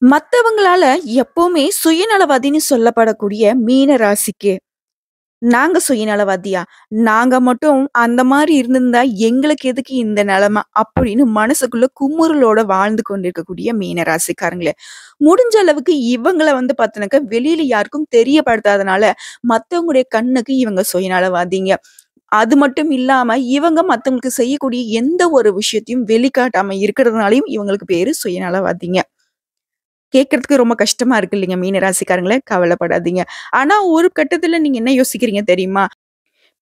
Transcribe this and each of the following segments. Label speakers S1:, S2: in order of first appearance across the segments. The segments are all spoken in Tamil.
S1: மத்தவங்களால எப்பவுமே சுயநலவாதின்னு சொல்லப்படக்கூடிய மீன ராசிக்கு, நாங்க சுயநலவாதியா? நாங்க மட்டும் அந்த மாரி இருந்திருந்தா எங்களுக்கு எதுக்கு இந்த நெலைம? அப்படின்னு மனசுக்குள்ள குமுறலோட வாழ்ந்து கொண்டிருக்கக்கூடிய மீன ராசிக்காரங்களே. முடிஞ்ச அளவுக்கு இவங்கள வந்து பாத்தீனாக்கா, வெளியில யாருக்கும் தெரியப்படுத்தாதனால, மத்தவங்களுடைய கண்ணுக்கு இவங்க சுயநலவாதிங்க. அது மட்டும் இல்லாம, இவங்க மத்தவங்களுக்கு செய்யக்கூடிய எந்த ஒரு விஷயத்தையும் வெளிக்காட்டாம இருக்கிறதுனாலயும் இவங்களுக்கு பேரு சுயநலவாதிங்க. கேட்கறதுக்கு ரொம்ப கஷ்டமா இருக்கு இல்லைங்க மீன ராசிக்காரங்களே! கவலைப்படாதீங்க. ஆனா ஒரு கட்டத்துல நீங்க என்ன யோசிக்கிறீங்க தெரியுமா?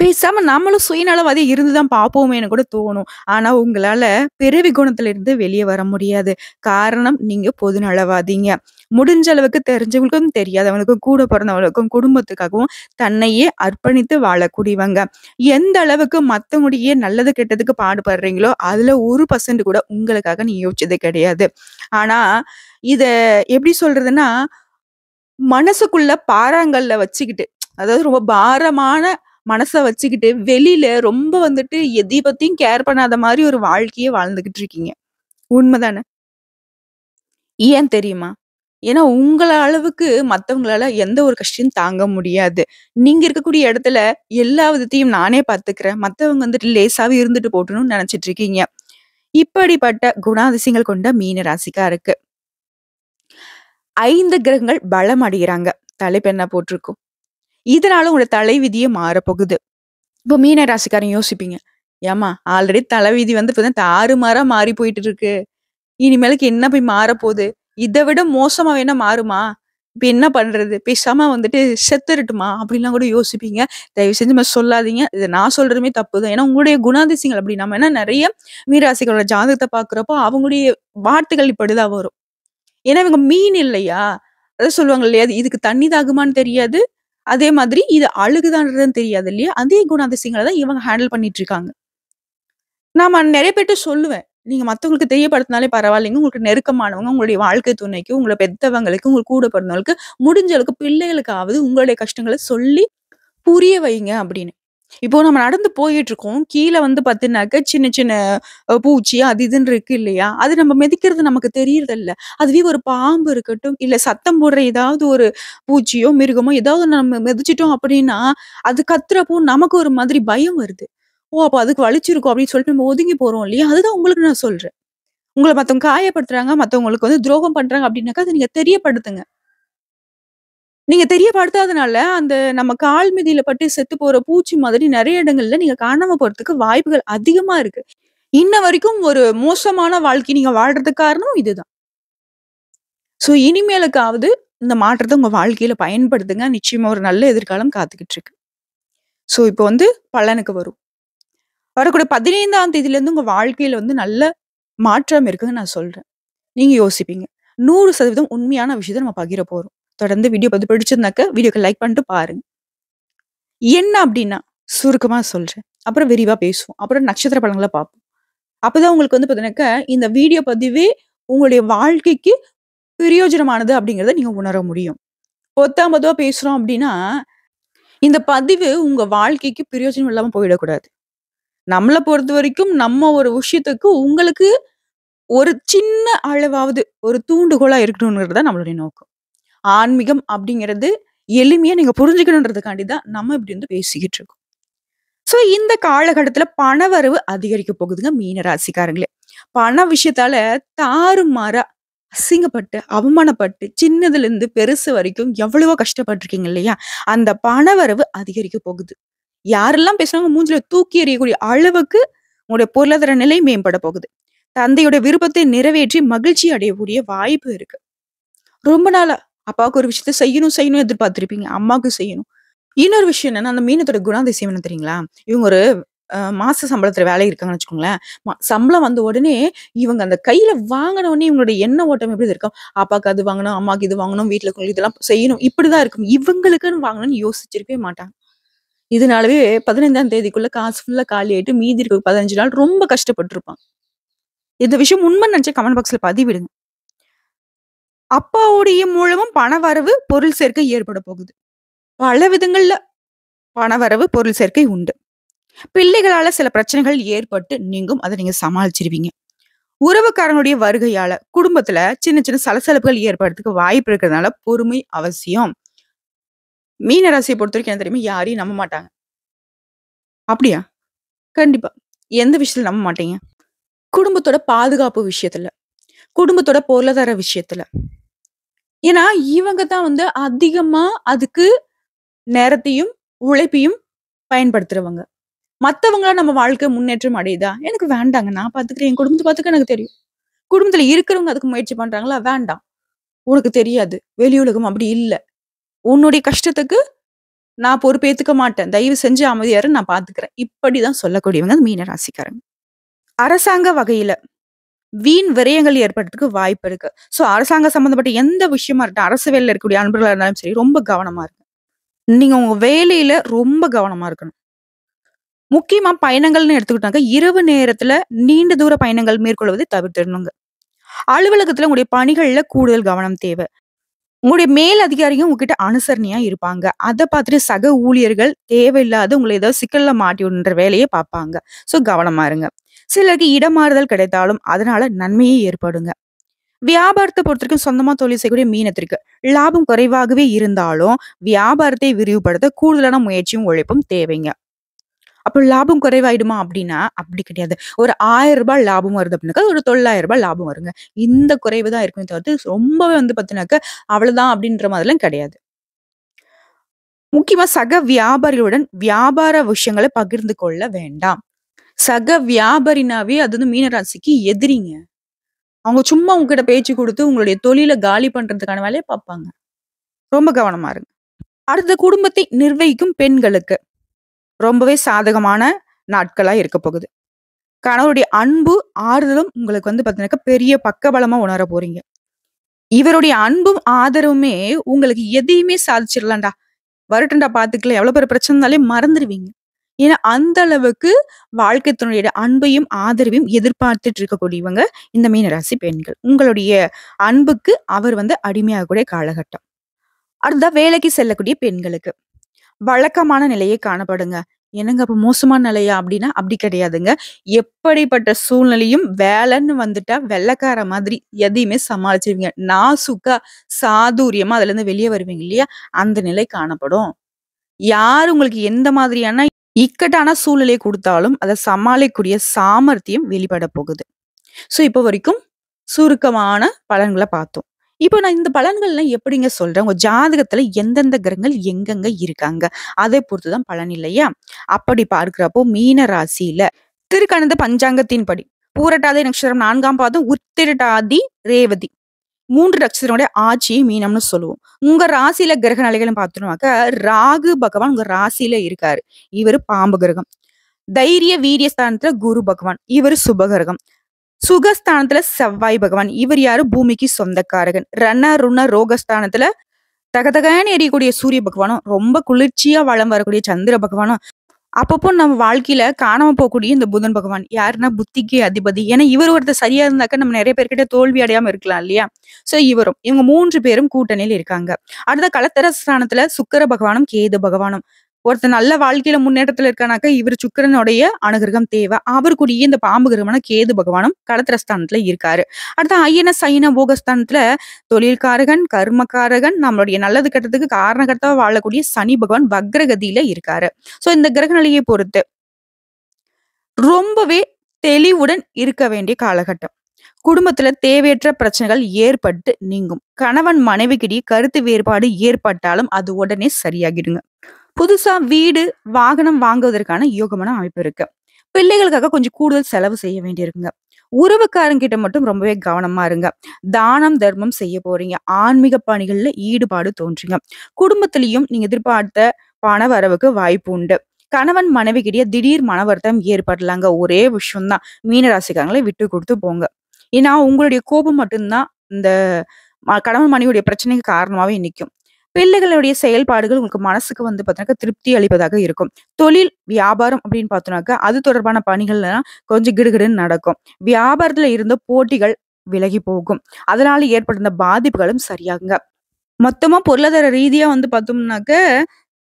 S1: பேசாம நம்மளும் சுயநலவாதி இருந்து தான் பார்ப்போமேன்னு கூட தோணும். ஆனா உங்களால பிறவி குணத்திலிருந்து வெளிய வர முடியாது. காரணம் நீங்க பொதுநலவாதிங்க. முடிஞ்ச அளவுக்கு தெரிஞ்சவங்களுக்கும், தெரியாதவங்களுக்கும், கூட பொறந்தவங்களுக்கும், குடும்பத்துக்காகவும் தன்னையே அர்ப்பணித்து வாழக்கூடியவங்க. எந்த அளவுக்கு மத்தவங்களுடைய நல்லது கெட்டதுக்கு பாடுபடுறீங்களோ, அதுல 1% கூட உங்களுக்காக நீங்க யோசிச்சதே கிடையாது. ஆனா, இத எப்படி சொல்றதுன்னா, மனசுக்குள்ள பாறாங்கல்ல வச்சுக்கிட்டு, அதாவது ரொம்ப பாரமான மனச வச்சுக்கிட்டு, வெளியில ரொம்ப வந்துட்டு எதை பத்தியும் கேர் பண்ணாத மாரி ஒரு வாழ்க்கைய வாழ்ந்துகிட்டு இருக்கீங்க. உண்மதானே? ஏன் தெரியுமா? ஏன்னா உங்கள அளவுக்கு மத்தவங்களால எந்த ஒரு கஷ்டத்தையும் தாங்க முடியாது. நீங்க இருக்கக்கூடிய இடத்துல எல்லா விதத்தையும் நானே பார்த்துக்கிறேன். மத்தவங்க வந்துட்டு லேசாவே இருந்துட்டு போட்டும்னு நெனச்சிட்டு இருக்கீங்க. இப்படிப்பட்ட குணாதிசயங்கள் கொண்ட மீன ராசிக்காருக்கு 5 கிரகங்கள் பலம் அடைகிறாங்க. தலைப்பு என்ன போட்டிருக்கும்? இதனால உங்களோட தலைவிதியே மாறப்போகுது. இப்போ மீன ராசிக்காரங்க யோசிப்பீங்க. ஏம்மா ஆல்ரெடி தலைவிதி வந்து இப்ப தான் தாறுமாறா மாறி போயிட்டு இருக்கு. இனிமேலுக்கு என்ன போய் மாறப்போது? இத விட மோசமா வேணா மாறுமா? இப்ப என்ன பண்றது? பேசாம வந்துட்டு செத்துறட்டுமா? அப்படின்லாம் கூட யோசிப்பீங்க. தயவு செஞ்சு இந்த மாரி சொல்லாதீங்க. இத நான் சொல்றதுமே தப்பு தான். ஏன்னா உங்களுடைய குணாதிசயங்கள் அப்படி. நம்ம ஏன்னா நெறைய மீனராசிகளோட ஜாதகத்த பார்க்குறப்போ, அவங்களுடைய வார்த்தைகள் இப்படிதான் வரும். ஏன்னா இவங்க மீன் இல்லையா? அதான் சொல்லுவாங்க இல்லையா? இதுக்கு தண்ணி தாகுமான்னு தெரியாது. அதே மாதிரி இது அழுகுதான்றதும் தெரியாது இல்லையா? அதே குணாதிசயங்கள தான் இவங்க ஹேண்டில் பண்ணிட்டு இருக்காங்க. நாம நெறைய பேர்ட்ட சொல்லுவேன். நீங்க மத்தவங்களுக்கு தெரியப்படுத்தினாலே பரவாயில்லைங்க. உங்களுக்கு நெருக்கமானவங்க, உங்களுடைய வாழ்க்கை துணைக்கு, உங்கள பெத்தவங்களுக்கு, உங்க கூட பிறந்தவங்களுக்கு, முடிஞ்ச அளவுக்கு பிள்ளைகளுக்காவது உங்களுடைய கஷ்டங்கள சொல்லி புரிய வைங்க அப்படின்னு. இப்போ நம்ம நடந்து போயிட்டுருக்கோம். கீழ வந்து பார்த்தீங்கன்னாக்க சின்ன சின்ன பூச்சி அது இதுன்னு இருக்கு இல்லையா? அது நம்ம மிதிக்கிறது நமக்கு தெரியறதில்ல. அதுவே ஒரு பாம்பு இருக்கட்டும், இல்ல சத்தம் போடுற ஏதாவது ஒரு பூச்சியோ, மிருகமோ ஏதாவது நம்ம மிதிச்சுட்டோம் அப்படின்னா, அது கத்துறப்போ நமக்கு ஒரு மாதிரி பயம் வருது. ஓ! அப்ப அதுக்கு வலிச்சிருக்கும் அப்படின்னு சொல்லிட்டு நம்ம ஒதுங்கி போறோம் இல்லையா? அதுதான் உங்களுக்கு நான் சொல்றேன். உங்கள மத்தவங்க காயப்படுத்துறாங்க, மத்தவங்களுக்கு வந்து துரோகம் பண்றாங்க அப்படின்னாக்கா, அத நீங்க தெரியப்படுத்துங்க. நீங்க தெரியப்படுத்தாதனால, அந்த நம்ம கால் மிதியில பட்டு செத்து போற பூச்சி மாதிரி நெறைய இடங்கள்ல நீங்க காணாம போறதுக்கு வாய்ப்புகள் அதிகமா இருக்கு. இன்ன வரைக்கும் ஒரு மோசமான வாழ்க்கை நீங்க வாழ்றதுக்கு காரணம் இதுதான். ஸோ இனிமேலுக்காவது இந்த மாற்றத்த உங்க வாழ்க்கையில பயன்படுத்துங்க. நிச்சயமா ஒரு நல்ல எதிர்காலம் காத்துக்கிட்டு இருக்கு. ஸோ இப்போ வந்து பலனுக்கு வரும். வரக்கூடிய 15ஆம் தேதியிலருந்து உங்க வாழ்க்கையில வந்து நல்ல மாற்றம் இருக்குன்னு நான் சொல்றேன். நீங்க யோசிப்பீங்க. 100% உண்மையான விஷயத்த நம்ம பகிர போறோம். தொடர்ந்து வீடியோ பார்த்து பிடிச்சிருந்தாக்க, வீடியோக்கு லைக் பண்ணிட்டு பாருங்க. என்ன அப்டின்னா, சுருக்கமா சொல்றேன். அப்புறம் விரிவா பேசுவோம். அப்புறம் நட்சத்திர பலன்கள பார்ப்போம். அப்பதான் உங்களுக்கு வந்து பார்த்தீங்கன்னாக்க, இந்த வீடியோ பதிவே உங்களுடைய வாழ்க்கைக்கு பிரயோஜனமானது அப்படிங்கிறத நீங்க உணர முடியும். பொத்தாம் பொதுவா பேசுறோம் அப்டின்னா, இந்த பதிவு உங்க வாழ்க்கைக்கு பிரயோஜனம் இல்லாம போயிடக்கூடாது. நம்மள பொறுத்தவரைக்கும் நம்ம ஒரு விஷயத்துக்கு உங்களுக்கு ஒரு சின்ன அளவாவது ஒரு தூண்டுகோலா இருக்கணும்ங்கிறது தான் நம்மளுடைய நோக்கம். ஆன்மீகம் அப்படிங்கிறது எளிமையா நீங்க புரிஞ்சுக்கணுன்றதுக்காண்டி தான் நம்ம இப்படி வந்து பேசிக்கிட்டு இருக்கோம். ஸோ இந்த காலகட்டத்தில பணவரவு அதிகரிக்க போகுதுங்க மீன ராசிக்காரங்களே. பண விஷயத்தால தாறுமாறா அசிங்கப்பட்டு, அவமானப்பட்டு, சின்னதுலேருந்து பெருசு வரைக்கும் எவ்வளவோ கஷ்டப்பட்டுருக்கீங்க இல்லையா? அந்த பணவரவு அதிகரிக்க போகுது. யாரெல்லாம் பேசுனாங்க மூஞ்சில தூக்கி எறியக்கூடிய அளவுக்கு உங்களுடைய பொருளாதார நிலை மேம்பட போகுது. தந்தையோட விருப்பத்தை நிறைவேற்றி மகிழ்ச்சி அடையக்கூடிய வாய்ப்பு இருக்கு. ரொம்ப நாளா அப்பாவுக்கு ஒரு விஷயத்த செய்யணும், செய்யணும்னு எதிர்பார்த்திருப்பீங்க. அம்மாவுக்கு செய்யணும். இன்னொரு விஷயம் என்னன்னா, அந்த மீனத்தோட குணாதிசயம் என்ன தெரியுங்களா? இவங்க ஒரு மாச சம்பளத்துல வேலை இருக்காங்கன்னு வச்சுக்கோங்களேன். சம்பளம் வந்த உடனே இவங்க அந்த கையில வாங்குன உடனே இவங்களுடைய எண்ண ஓட்டம் எப்படி இருக்கும்? அப்பாக்கு அது வாங்கணும், அம்மாக்கு இது வாங்கணும், வீட்ல இருக்கவங்களுக்கு இதெல்லாம் செய்யணும். இப்படிதான் இருக்கும். இவங்களுக்குன்னு வாங்கணும்னு யோசிச்சிருக்கவே மாட்டாங்க. இதனாலவே 15ஆம் தேதிக்குள்ள காசு ஃபுல்லா காலியாயிட்டு மீதி இருக்க 15 நாள் ரொம்ப கஷ்டப்பட்டுருப்பாங்க. இந்த விஷயம் உண்மைன்னு நெனச்சா கமெண்ட் பாக்ஸ்ல பதிவிடுங்க. அப்பாவுடைய மூலமும் பணவரவு, பொருள் சேர்க்கை ஏற்பட போகுது. பல விதங்கள்ல பணவரவு, பொருள் சேர்க்கை உண்டு. பிள்ளைகளால சில பிரச்சனைகள் ஏற்பட்டு நீங்கும். அத நீங்க சமாளிச்சுருவீங்க. உறவுக்காரங்களுடைய வருகையால குடும்பத்துல சின்ன சின்ன சலசலப்புகள் ஏற்படுறதுக்கு வாய்ப்பு இருக்கிறதுனால பொறுமை அவசியம். மீன ராசியை பொறுத்தவரைக்கும் என்ன தெரியுமா? யாரையும் நம்ப மாட்டாங்க. அப்படியா? கண்டிப்பா. எந்த விஷயத்துல நம்ப மாட்டீங்க? குடும்பத்தோட பாதுகாப்பு விஷயத்துல, குடும்பத்தோட பொருளாதார விஷயத்துல. ஏன்னா, இவங்க தான் வந்து அதிகமா அதுக்கு நேரத்தையும், உழைப்பையும் பயன்படுத்துறவங்க. மத்தவங்களா நம்ம வாழ்க்கை முன்னேற்றம் அடையுதா? எனக்கு வேண்டாங்க. நான் பார்த்துக்கிறேன். என் குடும்பத்த பார்த்துக்க எனக்கு தெரியும். குடும்பத்துல இருக்கிறவங்க அதுக்கு முயற்சி பண்றாங்களா? வேண்டாம். உனக்கு தெரியாது. வெளி உலகம் அப்படி இல்ல. உன்னுடைய கஷ்டத்துக்கு நான் பொறுப்பேத்துக்க மாட்டேன். தயவு செஞ்சு அமைதியா இரு. நான் பார்த்துக்கிறேன். இப்படிதான் சொல்லக்கூடியவங்க மீன ராசிக்காரங்க. அரசாங்க வகையில வீண் விரயங்கள் ஏற்படுறதுக்கு வாய்ப்பு இருக்கு. சோ அரசாங்கம் சம்பந்தப்பட்ட எந்த விஷயமா இருக்கட்டும், அரசு வேலையில இருக்கக்கூடிய அன்பர்களா இருந்தாலும் சரி, ரொம்ப கவனமா இருங்க. நீங்க உங்க வேலையில ரொம்ப கவனமா இருக்கணும். முக்கியமா பயணங்கள்னு எடுத்துக்கிட்டாங்க, இரவு நேரத்துல நீண்ட தூர பயணங்கள் மேற்கொள்வதை தவிர்த்திடணுங்க. அலுவலகத்துல உங்களுடைய பணிகள்ல கூடுதல் கவனம் தேவை. உங்களுடைய மேல் அதிகாரியும் உங்ககிட்ட அனுசரணையா இருப்பாங்க. அத பார்த்துட்டு சக ஊழியர்கள் தேவையில்லாத உங்கள ஏதாவது சிக்கல்ல மாட்டி விடுன்ற வேலைய பார்ப்பாங்க. சோ கவனமா இருங்க. சிலருக்கு இடமாறுதல் கிடைத்தாலும் அதனால நன்மையே ஏற்படுங்க. வியாபாரத்த பொறுத்தவரைக்கும் சொந்தமா தொழில் செய்யக்கூடிய மீனத்திற்கு லாபம் குறைவாகவே இருந்தாலும் வியாபாரத்தை விரிவுபடுத்த கூடுதலான முயற்சியும் உழைப்பும் தேவைங்க. அப்ப லாபம் குறைவாயிடுமா அப்படின்னா, அப்படி கிடையாது. ஒரு ரூ. 1000 லாபம் வருது அப்படின்னாக்கா, ஒரு ரூ. 900 லாபம் வருங்க. இந்த குறைவு தான் இருக்குமே தவிர்த்து, ரொம்பவே வந்து பார்த்தீங்கன்னாக்கா, அவ்வளதான் அப்படின்ற மாதிரிலாம் கிடையாது. முக்கியமா சக வியாபாரிகளுடன் வியாபார விஷயங்கள பகிர்ந்து கொள்ள வேண்டாம். சக வியாபாரினாவே அது வந்து மீனராசிக்கு எதிரிங்க. அவங்க சும்மா உங்ககிட்ட பேச்சு குடுத்து, உங்களுடைய தொழில காலி பண்றதுக்கான வேலைய பார்ப்பாங்க. ரொம்ப கவனமா இருங்க. அடுத்து குடும்பத்தை நிர்வகிக்கும் பெண்களுக்கு ரொம்பவே சாதகமான நாட்களா இருக்க போகுது. கணவருடைய அன்பு, ஆறுதலும் உங்களுக்கு வந்து பார்த்தீங்கன்னாக்கா, பெரிய பக்கபலமா உணர போறீங்க. இவருடைய அன்பும், ஆதரவுமே உங்களுக்கு எதையுமே சாதிச்சிடலாம்டா. வரட்டும்டா பார்த்துக்கலாம். எவ்வளோ பெரிய பிரச்சனை இருந்தாலும் மறந்துருவீங்க. ஏன்னா, அந்த அளவுக்கு வாழ்க்கை துணையோட அன்பையும், ஆதரவையும் எதிர்பார்த்துட்டு இருக்கக்கூடியவங்க இந்த மீனராசி பெண்கள். உங்களுடைய அன்புக்கு அவர் வந்து அடிமையாகக்கூடிய காலகட்டம். அடுத்ததா வேலைக்கு செல்லக்கூடிய பெண்களுக்கு. வழக்கமான நிலையே காணப்படுங்க. என்னங்க அப்ப மோசமான நிலையா? அப்டின்னா, அப்டி கிடையாதுங்க. எப்படிப்பட்ட சூழ்நிலையும் வேலைன்னு வந்துட்டா வெள்ளைக்கார மாதிரி எதையுமே சமாளிச்சுருவீங்க. நாசூக்கா, சாதுரியமா அதுலருந்து வெளிய வருவீங்க இல்லையா? அந்த நிலை காணப்படும். யார் உங்களுக்கு எந்த மாதிரியான இக்கட்டான சூழ்நிலைய குடுத்தாலும், அத சமாளிக்கக்கூடிய சாமர்த்தியம் வெளிப்பட போகுது. இப்போ வரைக்கும் சுருக்கமான பலன்கள பார்த்தோம். இப்போ நான் இந்த பலன்கள்லாம் எப்படிங்க சொல்றேன்? உங்க ஜாதகத்துல எந்தெந்த கிரகங்கள் எங்கெங்க இருக்காங்க? அதை பொறுத்து தான் பலன் இல்லையா? அப்படி பார்க்கிறப்போ மீன ராசியில திருக்கணித பஞ்சாங்கத்தின்படி பூரட்டாதி நட்சத்திரம் 4ஆம் பாதம், உத்திரட்டாதி, ரேவதி 3 நட்சத்திரங்களுடைய ஆட்சியை மீனம்னு சொல்லுவோம். உங்க ராசியில கிரக நிலைகள்னு பார்த்தோம்னாக்க, ராகு பகவான் உங்க ராசியில இருக்காரு. இவரு பாம்பு கிரகம். தைரிய, வீரிய ஸ்தானத்துல குரு பகவான். இவரு சுபகிரகம். சுகஸ்தானத்துல செவ்வாய் பகவான். இவர் யாரு? பூமிக்கு சொந்தக்காரகன். ரண, ருண, ரோகஸ்தானத்துல தகதகன்னு எரியக்கூடிய சூரிய பகவானும், ரொம்ப குளிர்ச்சியா வலம் வரக்கூடிய சந்திர பகவானும், அப்பப்போ நம்ம வாழ்க்கையில காணாம போகக்கூடிய இந்த புதன் பகவான். யாருன்னா புத்திக்கு அதிபதி. ஏன்னா இவர் ஒருத்தர் சரியா இருந்தாக்க நம்ம நெறைய பேர்கிட்ட தோல்வி அடையாம இருக்கலாம் இல்லையா? இவரும். இவங்க 3 பேரும் கூட்டணியில இருக்காங்க. அடுத்த கலத்தர ஸ்தானத்துல சுக்கிர பகவானும், கேது பகவானும். ஒருத்தர் நல்ல வாழ்க்கையில முன்னேற்றத்துல இருக்கானாக்கா, இவரு சுக்கிரனுடைய அனுகிரகம் தேவை. அவர் கூடயே இந்த பாம்பு கிரகமான கேது பகவானும் கலத்திர ஸ்தானத்துல இருக்காரு. அடுத்து அயன, சயன, போகஸ்தானத்துல தொழில்காரகன், கர்மகாரகன், நம்மளுடைய நல்லது கெட்டதுக்கு காரணகர்த்தாவா வாழக்கூடிய சனி பகவான் வக்ரகதியில இருக்காரு. இந்த கிரக நிலையை பொறுத்து ரொம்பவே தெளிவுடன் இருக்க வேண்டிய காலகட்டம். குடும்பத்துல தேவையற்ற பிரச்சனைகள் ஏற்பட்டு நீங்கும். கணவன் மனைவிக்கிடையே கருத்து வேறுபாடு ஏற்பட்டாலும் அது உடனே சரியாகிடுங்க. புதுசா வீடு, வாகனம் வாங்குவதற்கான யோகமான அமைப்பு இருக்கு. பிள்ளைகளுக்காக கொஞ்சம் கூடுதல் செலவு செய்ய வேண்டியிருக்குங்க. உறவுக்காரங்கிட்ட மட்டும் ரொம்பவே கவனமா இருங்க. தானம், தர்மம் செய்ய போறீங்க. ஆன்மீக பணிகள்ல ஈடுபாடு தோன்றுங்க. குடும்பத்திலயும் நீங்க எதிர்பார்த்த பண வரவுக்கு வாய்ப்பு உண்டு. கணவன் மனைவிக்கிடையே திடீர் மன வருத்தம் ஏற்படலாங்க. ஒரே விஷயம் தான். மீனராசிக்காரங்களை விட்டு கொடுத்து போங்க. ஏன்னா உங்களுடைய கோபம் மட்டும்தான் இந்த கணவன் மனைவியுடைய பிரச்சனைக்கு காரணமாவே நிக்கும். பிள்ளைகளுடைய செயல்பாடுகள் உங்களுக்கு மனசுக்கு வந்து பார்த்தீங்கன்னா, திருப்தி அளிப்பதாக இருக்கும். தொழில், வியாபாரம் அப்படின்னு பார்த்தோம்னாக்கா, அது தொடர்பான பணிகள்லாம் கொஞ்சம் கிடுகிடுன்னு நடக்கும். வியாபாரத்துல இருந்த போட்டிகள் விலகி போகும். அதனால ஏற்படுத்த பாதிப்புகளும் சரியாகுங்க. மொத்தமா பொருளாதார ரீதியா வந்து பார்த்தோம்னாக்க,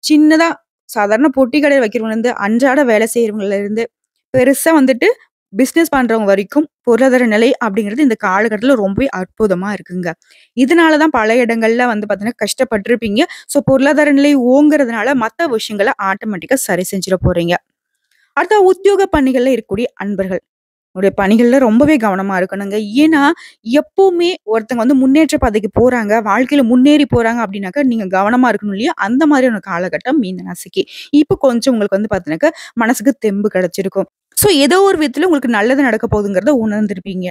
S1: சின்னதா சாதாரண பொட்டி கடை வைக்கிறவங்கலேருந்து, அன்றாட வேலை செய்றவங்கலேருந்து, பெருசா வந்துட்டு பிசினஸ் பண்றவங்க வரைக்கும் பொருளாதார நிலை அப்படிங்கிறது இந்த காலகட்டத்துல ரொம்பவே அற்புதமா இருக்குங்க. இதனால தான் பல இடங்கள்ல வந்து பார்த்தீங்கன்னா கஷ்டப்பட்டுருப்பீங்க. ஸோ பொருளாதார நிலை ஓங்குறதுனால மத்த விஷயங்கள ஆட்டோமேட்டிக்கா சரி செஞ்சிட போறீங்க. அடுத்த உத்தியோக பணிகள்ல இருக்கக்கூடிய அன்பர்கள். உங்களுடைய பணிகள்ல ரொம்பவே கவனமா இருக்கணுங்க. ஏன்னா, எப்பவுமே ஒருத்தங்க வந்து முன்னேற்ற பாதைக்கு போறாங்க, வாழ்க்கையில முன்னேறி போறாங்க அப்படின்னாக்கா, நீங்க கவனமா இருக்கணும் இல்லையா? அந்த மாதிரியான காலகட்டம் மீன ராசிக்கு. இப்ப கொஞ்சம் உங்களுக்கு வந்து பார்த்தீங்கன்னாக்கா, மனசுக்கு தெம்பு கிடைச்சிருக்கும். ஸோ ஏதோ ஒரு விதத்துல உங்களுக்கு நல்லது நடக்க போகுதுங்கிறத உணர்ந்திருப்பீங்க.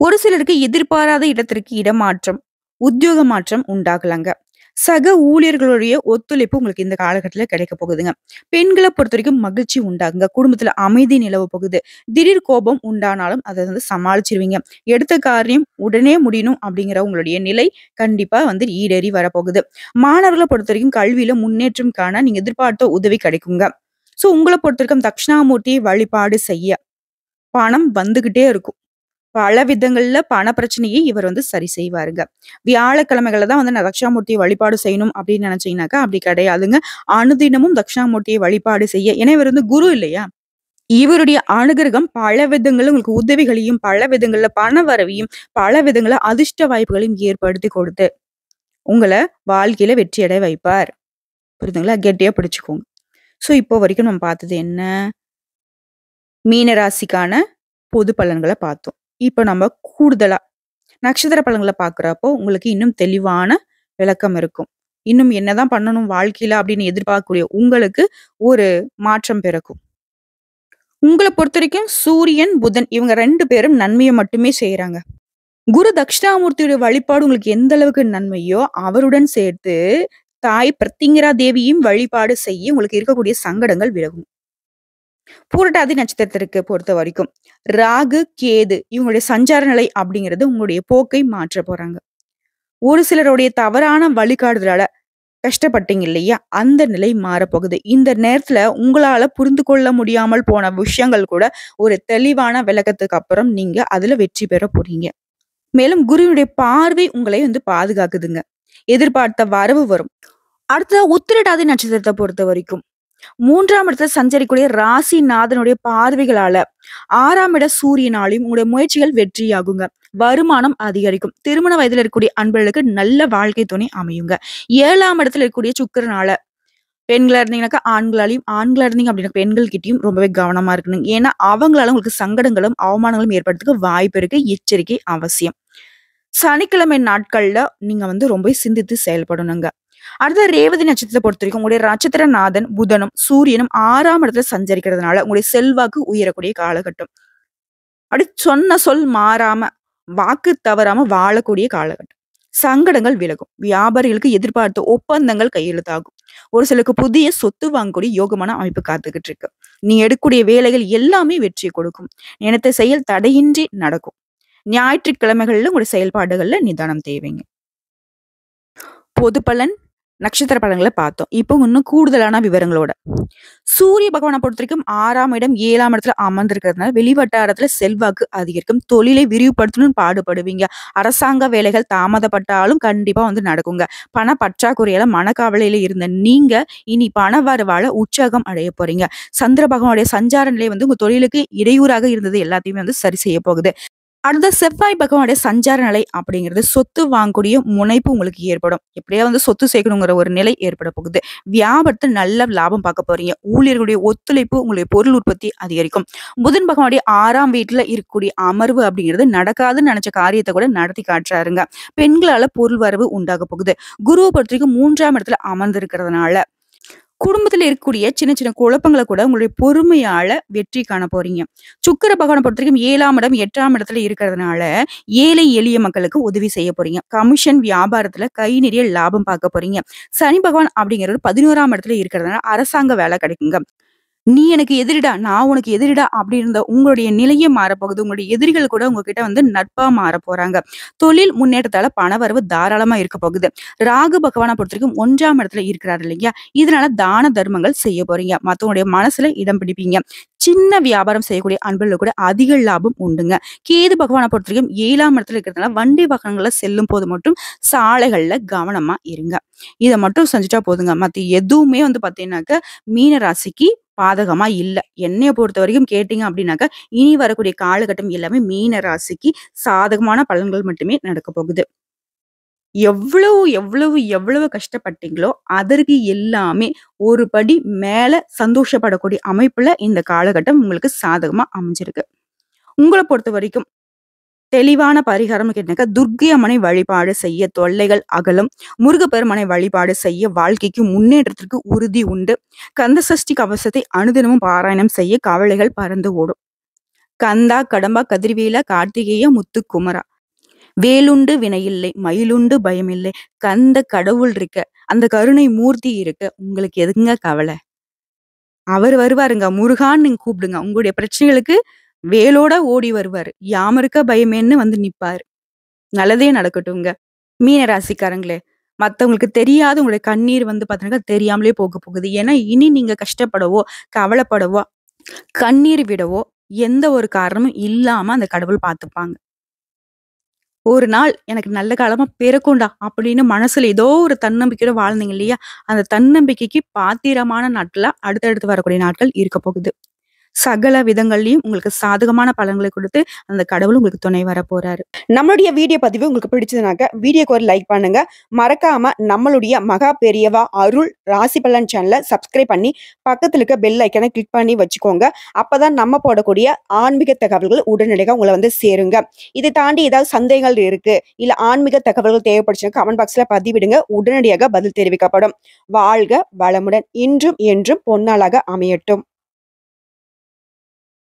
S1: ஒரு சிலருக்கு எதிர்பாராத இடத்திற்கு இடமாற்றம், உத்தியோக மாற்றம் உண்டாகலாங்க. சக ஊழியர்களுடைய ஒத்துழைப்பு உங்களுக்கு இந்த காலகட்டத்துல கிடைக்க போகுதுங்க. பெண்கள பொறுத்தவரைக்கும் மகிழ்ச்சி உண்டாகுங்க. குடும்பத்துல அமைதி நிலவ போகுது. திடீர் கோபம் உண்டானாலும் அத வந்து சமாளிச்சுருவீங்க. எடுத்த காரியம் உடனே முடியணும் அப்படிங்கிற உங்களுடைய நிலை கண்டிப்பா வந்து ஈடேறி வரப்போகுது. மாணவர்கள பொறுத்தவரைக்கும் கல்வியில முன்னேற்றம் காண நீங்க எதிர்பார்த்த உதவி கிடைக்குங்க. ஸோ உங்கள பொறுத்தவரைக்கும் தட்சிணாமூர்த்தி வழிபாடு செய்ய பணம் வந்துகிட்டே இருக்கும். பல விதங்கள்ல பண பிரச்சனையை இவர் வந்து சரி செய்வாருங்க. வியாழக்கிழமைகள்ல தான் வந்து நான் தட்சிணாமூர்த்திய வழிபாடு செய்யணும் அப்படின்னு நினைச்சீங்கன்னாக்கா, அப்படி கிடையாதுங்க. அனுதினமும் தட்சிணாமூர்த்திய வழிபாடு செய்ய ஏன்னா இவர் வந்து குரு இல்லையா? இவருடைய அனுகிரகம் பல விதங்கள்ல உங்களுக்கு உதவிகளையும், பல விதங்கள்ல பண வரவையும், பல விதங்கள்ல அதிர்ஷ்ட வாய்ப்புகளையும் ஏற்படுத்தி கொடுத்து, உங்கள வாழ்க்கையில வெற்றியடைய வைப்பார். புரியுதுங்களா? கெட்டியா பிடிச்சுக்கோங்க. ஸோ இப்போ வரைக்கும் நம்ம பார்த்தது என்ன? மீன ராசிக்கான பொது பலன்கள பார்த்தோம். இப்ப நம்ம கூடுதலா நட்சத்திர பலன்கள பார்க்குறப்போ, உங்களுக்கு இன்னும் தெளிவான விளக்கம் இருக்கும். இன்னும் என்னதான் பண்ணணும் வாழ்க்கையில அப்படின்னு எதிர்பார்க்கக்கூடிய உங்களுக்கு ஒரு மாற்றம் பிறக்கும். உங்கள பொறுத்தவரைக்கும் சூரியன், புதன் இவங்க 2 பேரும் நன்மைய மட்டுமே செய்றாங்க. குரு தட்சிணாமூர்த்தியுடைய வழிபாடு உங்களுக்கு எந்த அளவுக்கு நன்மையோ, அவருடன் சேர்த்து தாய் பிரத்திங்கரா தேவியும் வழிபாடு செய்ய உங்களுக்கு இருக்கக்கூடிய சங்கடங்கள் விலகும். பூரட்டாதி நட்சத்திரத்திற்கு பொறுத்தவரைக்கும் ராகு, கேது இவங்களுடைய சஞ்சார நிலை அப்படிங்கிறது உங்களுடைய போக்கை மாற்றப் போறாங்க. ஒரு சிலருடைய தவறான வழிகாட்டுதலால கஷ்டப்பட்டீங்க இல்லையா? அந்த நிலை மாறப்போகுது. இந்த நேரத்துல உங்களால புரிந்து கொள்ள முடியாமல் போன விஷயங்கள் கூட ஒரு தெளிவான விளக்கத்துக்கு அப்புறம் நீங்க அதுல வெற்றி பெற போறீங்க. மேலும் குருவினுடைய பார்வை உங்களை வந்து பாதுகாக்குதுங்க. எதிர்பார்த்த வரவு வரும். அடுத்ததா உத்திரட்டாதி நட்சத்திரத்த பொறுத்தவரைக்கும் 3ஆம் இடத்துல சஞ்சரிக்கூடிய ராசிநாதனுடைய பார்வைகளால 6ஆம் இட சூரியனாலையும் உங்களுடைய முயற்சிகள் வெற்றியாகுங்க. வருமானம் அதிகரிக்கும். திருமண வயதில இருக்கக்கூடிய அன்பர்களுக்கு நல்ல வாழ்க்கை துணை அமையுங்க. 7ஆம் இடத்துல இருக்கக்கூடிய சுக்கிரனால பெண்களா இருந்தீங்கன்னாக்கா ஆண்களாலயும், ஆண்களா இருந்தீங்க அப்படின்னா பெண்கள் கிட்டயும் ரொம்பவே கவனமா இருக்கணும். ஏன்னா அவங்களால உங்களுக்கு சங்கடங்களும், அவமானங்களும் ஏற்படுறதுக்கு வாய்ப்பு இருக்கு. எச்சரிக்கை அவசியம். சனிக்கிழமை நாட்கள்ல நீங்க வந்து ரொம்ப சிந்தித்து செயல்படணுங்க. அடுத்த ரேவதி நட்சத்திரத்தை பொறுத்தவரைக்கும் உங்களுடைய நட்சத்திரநாதன் புதனும் சூரியனும் 6ஆம் இடத்துல சஞ்சரிக்கிறதுனால உங்களுடைய செல்வாக்கு உயரக்கூடிய காலகட்டம். அப்படி சொன்ன சொல் மாறாம, வாக்கு தவறாம வாழக்கூடிய காலகட்டம். சங்கடங்கள் விலகும். வியாபாரிகளுக்கு எதிர்பார்த்த ஒப்பந்தங்கள் கையெழுத்தாகும். ஒரு சிலருக்கு புதிய சொத்து வாங்கக்கூடிய யோகமான அமைப்பு காத்துக்கிட்டு இருக்கு. நீ எடுக்கக்கூடிய வேலைகள் எல்லாமே வெற்றியை கொடுக்கும். நினைத்த செயல் தடையின்றி நடக்கும். ஞாயிற்றுக்கிழமைகள்ல உங்களுடைய செயல்பாடுகள்ல நிதானம் தேவைங்க. பொது பலன், நட்சத்திர பலன்கள பார்த்தோம். இப்போ இன்னும் கூடுதலான விவரங்களோட. சூரிய பகவான பொறுத்தவரைக்கும் 6ஆம் இடம், 7ஆம் இடத்துல அமர்ந்திருக்கிறதுனால வெளிவட்டாரத்துல செல்வாக்கு அதிகரிக்கும். தொழிலை விரிவுபடுத்தணும்னு பாடுபடுவீங்க. அரசாங்க வேலைகள் தாமதப்பட்டாலும் கண்டிப்பா வந்து நடக்குங்க. பண பற்றாக்குறையால மனக்கவலையில இருந்த நீங்க இனி பண வரவால உற்சாகம் அடைய போறீங்க. சந்திர பகவானுடைய சஞ்சார நிலை வந்து உங்க தொழிலுக்கு இடையூறாக இருந்தது எல்லாத்தையுமே வந்து சரி செய்ய போகுது. அடுத்த செவ்வாய் பகவானுடைய சஞ்சார நிலை அப்படிங்கிறது சொத்து வாங்கக்கூடிய முனைப்பு உங்களுக்கு ஏற்படும். எப்படியா வந்து சொத்து சேர்க்கணுங்கிற ஒரு நிலை ஏற்பட போகுது. வியாபாரத்துல நல்ல லாபம் பார்க்க போறீங்க. ஊழியர்களுடைய ஒத்துழைப்பு உங்களுடைய பொருள் உற்பத்தி அதிகரிக்கும். புதன் பகவானுடைய 6ஆம் வீட்டுல இருக்கக்கூடிய அமர்வு அப்படிங்கிறது நடக்காதுன்னு நினைச்ச காரியத்தை கூட நடத்தி காட்டுறாருங்க. பெண்களால பொருள் வரவு உண்டாக போகுது. குருவை பொறுத்தவரைக்கும் 3ஆம் இடத்துல அமர்ந்திருக்கிறதுனால குடும்பத்துல இருக்கக்கூடிய சின்ன சின்ன குழப்பங்கள கூட உங்களுடைய பொறுமையால வெற்றி காண போறீங்க. சுக்கிர பகவான பொறுத்தவரைக்கும் 7ஆம் இடம், 8ஆம் இடத்துல இருக்கிறதுனால, ஏழை எளிய மக்களுக்கு உதவி செய்ய போறீங்க. கமிஷன் வியாபாரத்துல கை நிறைய லாபம் பார்க்க போறீங்க. சனி பகவான் அப்படிங்கிறவர் 11ஆம் இடத்துல இருக்கிறதுனால அரசாங்க வேலை கிடைக்குங்க. "நீ எனக்கு எதிரிடா, நான் உனக்கு எதிரிடா" அப்படி இருந்த உங்களுடைய நிலையே மாறப்போகுது. உங்களுடைய எதிரிகள் கூட உங்ககிட்ட வந்து நட்பா மாறப் போறாங்க. தொழில் முன்னேற்றத்தால பணவரவு தாராளமா இருக்க போகுது. ராகு பகவான பொறுத்தவரைக்கும் 1ஆம் இடத்துல இருக்கிறாரு இல்லையா? இதனால தான தர்மங்கள் செய்ய போறீங்க. மத்தவங்களுடைய மனசுல இடம் பிடிப்பீங்க. சின்ன வியாபாரம் செய்யக்கூடிய அன்பர்களுக்கு கூட அதிக லாபம் உண்டுங்க. கேது பகவான பொறுத்தவரைக்கும் 7ஆம் இடத்துல இருக்கிறதுனால வண்டி வாகனங்கள்ல செல்லும்போது மட்டும் சாலைகள்ல கவனமா இருங்க. இத மட்டும் செஞ்சுட்டா போதுங்க. மத்த எதுவுமே வந்து பார்த்தீங்கன்னாக்க மீன ராசிக்கு பாதகமா இல்ல. என்னைய பொறுத்தவரைக்கும் கேட்டீங்க அப்படின்னாக்கா, இனி வரக்கூடிய காலகட்டம் எல்லாமே மீன ராசிக்கு சாதகமான பலன்கள் மட்டுமே நடக்கப் போகுது. எவ்வளவு கஷ்டப்பட்டீங்களோ, அதற்கு எல்லாமே ஒரு படி மேல சந்தோஷப்படக்கூடிய அமைப்புல இந்த காலகட்டம் உங்களுக்கு சாதகமா அமைஞ்சிருக்கு. உங்கள பொறுத்தவரைக்கும் தெளிவான பரிகாரம்னு கேட்டாக்கா, துர்க்கை அம்மனை வழிபாடு செய்ய தொல்லைகள் அகலும். முருகப்பெருமானை வழிபாடு செய்ய வாழ்க்கைக்கு முன்னேற்றத்திற்கு உறுதி உண்டு. கந்தசஷ்டி கவசத்தை அனுதினமும் பாராயணம் செய்ய கவலைகள் பறந்து ஓடும். கந்தா, கடம்பா, கதிர்வேலா, கார்த்திகேயா, முத்துக்குமரா. வேலுண்டு வினையில்லை, மயிலுண்டு பயமில்லை. கந்த கடவுள் இருக்க, அந்த கருணை மூர்த்தி இருக்க, உங்களுக்கு எதுக்குங்க கவலை? அவரு வருவாருங்க. முருகான்னு நீங்க கூப்பிடுங்க. உங்களுடைய பிரச்சனைகளுக்கு வேலோட ஓடி வருவாரு. யாமருக்க பயமேன்னு வந்து நிப்பாரு. நல்லதே நடக்கட்டுங்க. மீன ராசிக்காரங்களே, மத்தவங்களுக்கு தெரியாத உங்களுடைய கண்ணீர் வந்து பார்த்தீங்கன்னா, தெரியாமலே போக போகுது. ஏன்னா, இனி நீங்க கஷ்டப்படவோ, கவலைப்படவோ, கண்ணீர் விடவோ எந்த ஒரு காரணமும் இல்லாம அந்த கடவுள் பார்த்துப்பாங்க. ஒரு நாள் எனக்கு நல்ல காலமா பிறக்கும்டா அப்படின்னு மனசுல ஏதோ ஒரு தன்னம்பிக்கையோட வாழ்ந்தீங்க இல்லையா? அந்த தன்னம்பிக்கைக்கு பாத்திரமான நாட்களா அடுத்தடுத்து வரக்கூடிய நாட்கள் இருக்க போகுது. சகல விதங்கள்லயும் உங்களுக்கு சாதகமான பலன்களை கொடுத்து, அந்த கடவுள் உங்களுக்கு துணை வரப்போறாரு. நம்மளுடைய வீடியோ பதிவு உங்களுக்கு பிடிச்சதுனாக்க, வீடியோக்கு ஒரு லைக் பண்ணுங்க. மறக்காம நம்மளுடைய மகா பெரியவா அருள் ராசி பலன் சேனல சப்ஸ்கிரைப் பண்ணி, பக்கத்துல இருக்க பெல் ஐக்கான கிளிக் பண்ணி வச்சுக்கோங்க. அப்பதான் நம்ம போடக்கூடிய ஆன்மீக தகவல்கள் உடனடியாக உங்கள வந்து சேருங்க. இதை தாண்டி ஏதாவது சந்தேகங்கள் இருக்கு, இல்ல ஆன்மீக தகவல்கள் தேவைப்படுச்சுன்னா கமெண்ட் பாக்ஸ்ல பதிவிடுங்க. உடனடியாக பதில் தெரிவிக்கப்படும். வாழ்க வளமுடன். இன்றும் என்றும் பொன்னாளாக அமையட்டும்.